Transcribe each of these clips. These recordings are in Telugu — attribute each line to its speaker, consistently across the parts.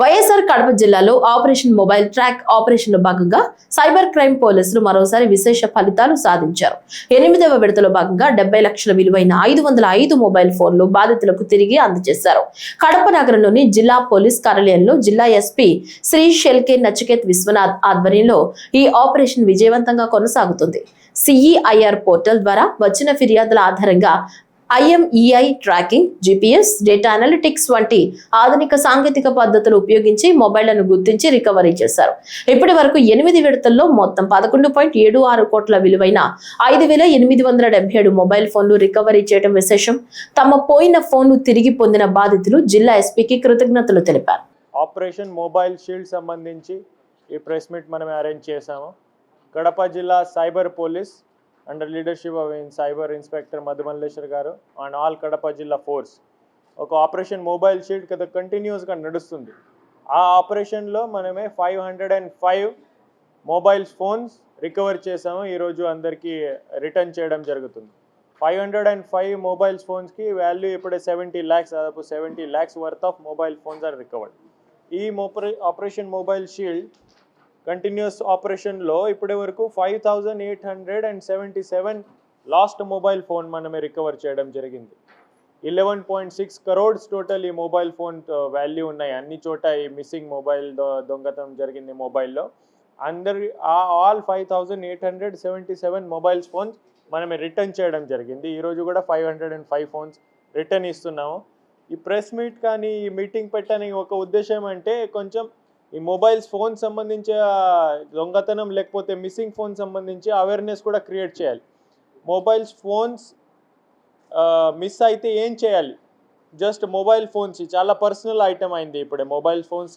Speaker 1: వైఎస్ఆర్ కడప జిల్లాలో ఆపరేషన్ మొబైల్ ట్రాక్ ఆపరేషన్ లో భాగంగా సైబర్ క్రైమ్ పోలీసులు మరోసారి విశేష ఫలితాలు సాధించారు. 8వ విడతలో భాగంగా 70 లక్షల విలువైన 505 మొబైల్ ఫోన్లు బాధితులకు తిరిగి అందజేశారు. కడప నగరంలోని జిల్లా పోలీస్ కార్యాలయంలో జిల్లా ఎస్పీ శ్రీ షెల్కే నచికేత్ విశ్వనాథ్ ఆధ్వర్యంలో ఈ ఆపరేషన్ విజయవంతంగా కొనసాగుతుంది. సిఈఐఆర్ పోర్టల్ ద్వారా వచ్చిన ఫిర్యాదుల ఆధారంగా IMEI tracking, GPS, data analytics వంటి ఆధునిక సాంకేతిక పద్ధతులు ఉపయోగించి మొబైళ్లను గుర్తించి రికవరీ చేశారు. ఇప్పటి వరకు 8 విడతల్లో మొత్తం 11.76 కోట్ల విలువైన 5,877 మొబైల్ ఫోన్లు రికవరీ చేయడం విశేషం. తమ పోయిన ఫోన్లు తిరిగి పొందిన బాధితులు జిల్లా ఎస్పీకి కృతజ్ఞతలు తెలిపారు.
Speaker 2: ఆపరేషన్ మొబైల్ షీల్డ్ సంబంధించి ఈ ప్రెస్ మీట్ మనం అరేంజ్ చేశాము. కడప జిల్లా cyber police under leadership of cyber inspector Madhumalleshwar garu and all Kadapa జిల్లా ఫోర్స్ ఒక ఆపరేషన్ మొబైల్ షీల్డ్ కదా కంటిన్యూస్గా నడుస్తుంది. ఆ ఆపరేషన్లో మనమే 505 మొబైల్ ఫోన్స్ రికవర్ చేసాము. ఈరోజు అందరికీ రిటర్న్ చేయడం జరుగుతుంది. 505 మొబైల్ ఫోన్స్కి వాల్యూ ఇప్పుడే 70 lakhs, దాదాపు 70 lakhs worth of mobile phones are recovered. ఈ ఆపరేషన్ మొబైల్ షీల్డ్ కంటిన్యూస్ ఆపరేషన్లో ఇప్పటి వరకు 5,877 లాస్ట్ మొబైల్ ఫోన్ మనమే రికవర్ చేయడం జరిగింది. 11.6 crores టోటల్ ఈ మొబైల్ ఫోన్ వాల్యూ ఉన్నాయి. అన్ని చోట ఈ మిస్సింగ్ మొబైల్ దొంగతనం జరిగింది మొబైల్లో. ఆల్ 5,877 మొబైల్ ఫోన్స్ మనమే రిటర్న్ చేయడం జరిగింది. ఈరోజు కూడా 505 ఫోన్స్ రిటర్న్ ఇస్తున్నాము. ఈ ప్రెస్ మీట్ కానీ ఈ మీటింగ్ పెట్టడానికి ఒక ఉద్దేశం అంటే కొంచెం ఈ మొబైల్స్ ఫోన్ సంబంధించి దొంగతనం లేకపోతే మిస్సింగ్ ఫోన్ సంబంధించి అవేర్నెస్ కూడా క్రియేట్ చేయాలి. మొబైల్స్ ఫోన్స్ మిస్ అయితే ఏం చేయాలి, జస్ట్ మొబైల్ ఫోన్స్ చాలా పర్సనల్ ఐటమ్ అయింది. ఇప్పుడే మొబైల్ ఫోన్స్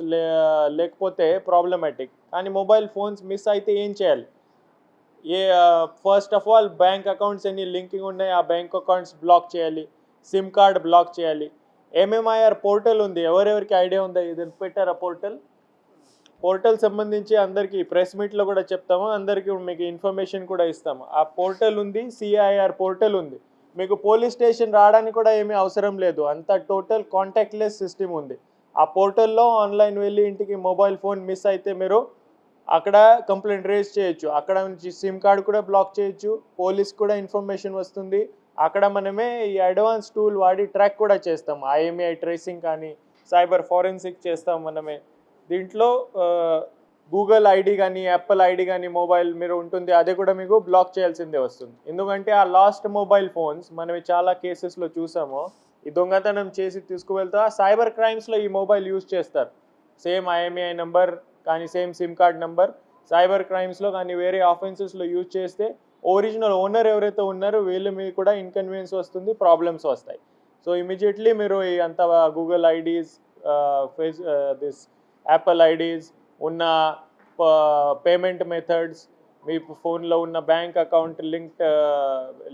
Speaker 2: లేకపోతే ప్రాబ్లమాటిక్, కానీ మొబైల్ ఫోన్స్ మిస్ అయితే ఏం చేయాలి? First of all bank accounts ఎన్ని లింకింగ్ ఉన్నాయి ఆ బ్యాంక్ అకౌంట్స్ బ్లాక్ చేయాలి, సిమ్ కార్డ్ బ్లాక్ చేయాలి. MMIR పోర్టల్ ఉంది, ఎవరెవరికి ఐడియా ఉందా? ఇది పెట్టారా పోర్టల్ సంబంధించి అందరికీ ప్రెస్ మీట్లో కూడా చెప్తాము, అందరికీ మీకు ఇన్ఫర్మేషన్ కూడా ఇస్తాము. ఆ పోర్టల్ ఉంది, CIR పోర్టల్ ఉంది. మీకు పోలీస్ స్టేషన్ రావడానికి కూడా ఏమీ అవసరం లేదు, అంత టోటల్ కాంటాక్ట్లెస్ సిస్టమ్ ఉంది. ఆ పోర్టల్లో ఆన్లైన్ వెళ్ళి ఇంటికి మొబైల్ ఫోన్ మిస్ అయితే మీరు అక్కడ కంప్లైంట్ రేజ్ చేయొచ్చు. అక్కడ నుంచి సిమ్ కార్డ్ కూడా బ్లాక్ చేయొచ్చు, పోలీస్ కూడా ఇన్ఫర్మేషన్ వస్తుంది. అక్కడ మనమే ఈ అడ్వాన్స్ టూల్ వాడి ట్రాక్ కూడా చేస్తాం. IMEI ట్రేసింగ్ కానీ సైబర్ ఫారెన్సిక్ చేస్తాం మనమే. దీంట్లో గూగుల్ ఐడి కానీ యాపిల్ ఐడి కానీ మొబైల్ మీరు ఉంటుంది, అదే కూడా మీకు బ్లాక్ చేయాల్సిందే వస్తుంది. ఎందుకంటే ఆ లాస్ట్ మొబైల్ ఫోన్స్ మనం చాలా కేసెస్లో చూసాము. ఈ దొంగతనం చేసి తీసుకువెళ్తా సైబర్ క్రైమ్స్లో ఈ మొబైల్ యూజ్ చేస్తారు. సేమ్ IMEI నెంబర్ కానీ same sim card number cyber క్రైమ్స్లో కానీ వేరే ఆఫెన్సెస్లో యూజ్ చేస్తే ఒరిజినల్ ఓనర్ ఎవరైతే ఉన్నారో వీళ్ళ మీద కూడా ఇన్కన్వీనియన్స్ వస్తుంది, ప్రాబ్లమ్స్ వస్తాయి. సో ఇమీడియట్లీ మీరు ఈ అంత Google IDs, this Apple IDs ఉన్న పేమెంట్ మెథడ్స్, మీ ఫోన్లో ఉన్న bank account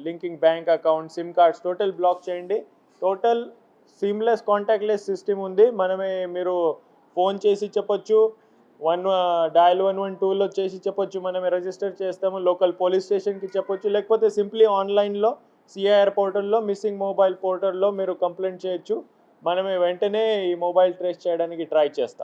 Speaker 2: linking bank account, SIM cards total block చేయండి. టోటల్ సీమ్లెస్ కాంటాక్ట్లెస్ సిస్టమ్ ఉంది. మనమే మీరు ఫోన్ చేసి చెప్పొచ్చు, డయల్ 112లో చేసి చెప్పొచ్చు, మనమే రిజిస్టర్ చేస్తాము. లోకల్ పోలీస్ స్టేషన్కి చెప్పొచ్చు, లేకపోతే సింప్లీ ఆన్లైన్లో CIR పోర్టల్లో మిస్సింగ్ మొబైల్ పోర్టల్లో మీరు కంప్లైంట్ చేయొచ్చు. మనమే వెంటనే ఈ మొబైల్ ట్రేస్ చేయడానికి ట్రై చేస్తాం.